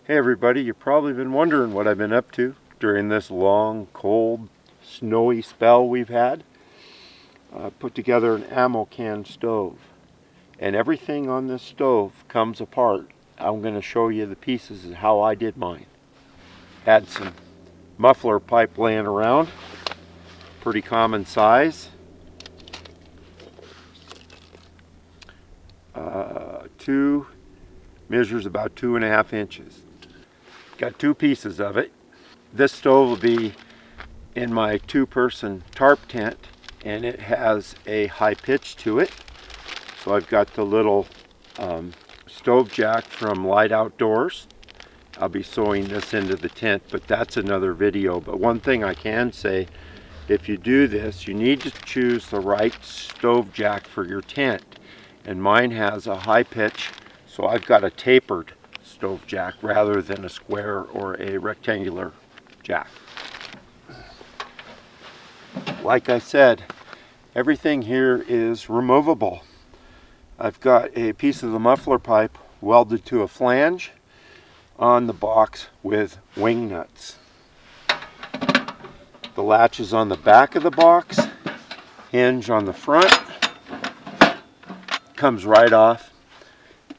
Hey everybody, you've probably been wondering what I've been up to during this long, cold, snowy spell we've had. I put together an ammo can stove, and everything on this stove comes apart. I'm going to show you the pieces of how I did mine. Had some muffler pipe laying around, pretty common size. Two measures about 2.5 inches. Got two pieces of it. This stove will be in my two-person tarp tent, and it has a high pitch to it. So I've got the little stove jack from Light Outdoors. I'll be sewing this into the tent, but that's another video. But one thing I can say, if you do this, you need to choose the right stove jack for your tent. And mine has a high pitch, so I've got a tapered stove jack rather than a square or a rectangular jack. Like I said, everything here is removable. I've got a piece of the muffler pipe welded to a flange on the box with wing nuts. The latch is on the back of the box, hinge on the front, comes right off,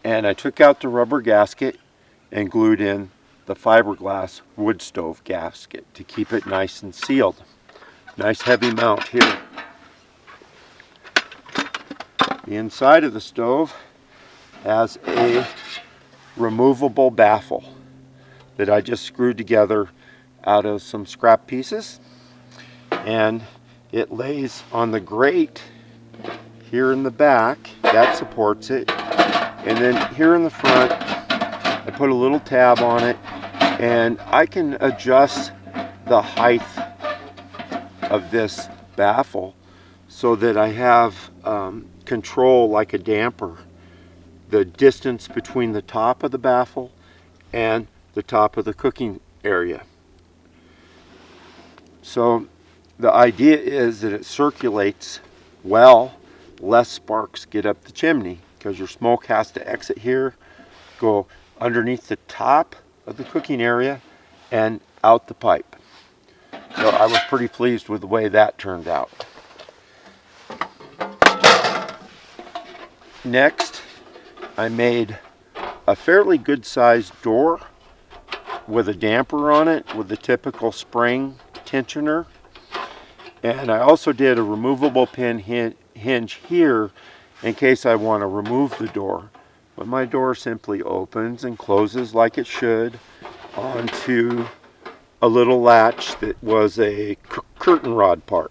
and I took out the rubber gasket and glued in the fiberglass wood stove gasket to keep it nice and sealed. Nice heavy mount here. The inside of the stove has a removable baffle that I just screwed together out of some scrap pieces, and it lays on the grate here in the back that supports it, and then here in the front I put a little tab on it, and I can adjust the height of this baffle so that I have control like a damper, the distance between the top of the baffle and the top of the cooking area. So the idea is that it circulates well, less sparks get up the chimney, because your smoke has to exit here, go underneath the top of the cooking area and out the pipe. So I was pretty pleased with the way that turned out. Next, I made a fairly good sized door with a damper on it with the typical spring tensioner. And I also did a removable pin hinge here in case I want to remove the door. But my door simply opens and closes like it should onto a little latch that was a curtain rod part.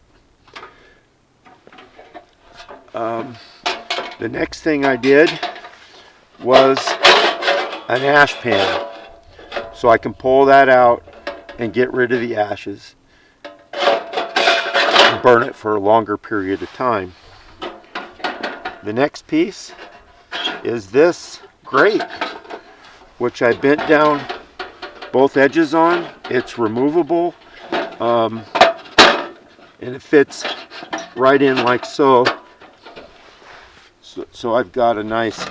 The next thing I did was an ash pan, so I can pull that out and get rid of the ashes and burn it for a longer period of time. The next piece is this grate, which I bent down both edges on. It's removable, and it fits right in like so. So I've got a nice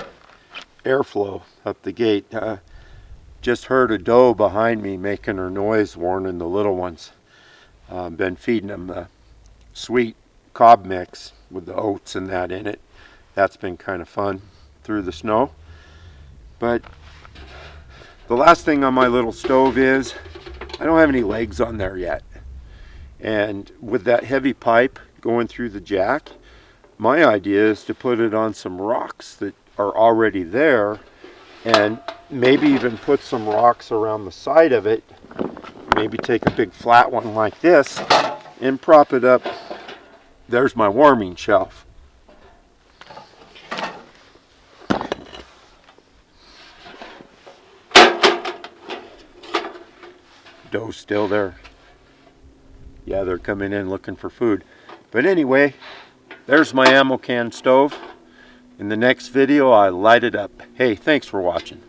airflow up the gate. Just heard a doe behind me making her noise, warning the little ones. Been feeding them the sweet cob mix with the oats and that in it. That's been kind of fun through the snow. But the last thing on my little stove is I don't have any legs on there yet. And with that heavy pipe going through the jack, my idea is to put it on some rocks that are already there, and maybe even put some rocks around the side of it. Maybe take a big flat one like this and prop it up. There's my warming shelf. Doe's still there. Yeah, they're coming in looking for food. But anyway, there's my ammo can stove. In the next video, I light it up. Hey, thanks for watching.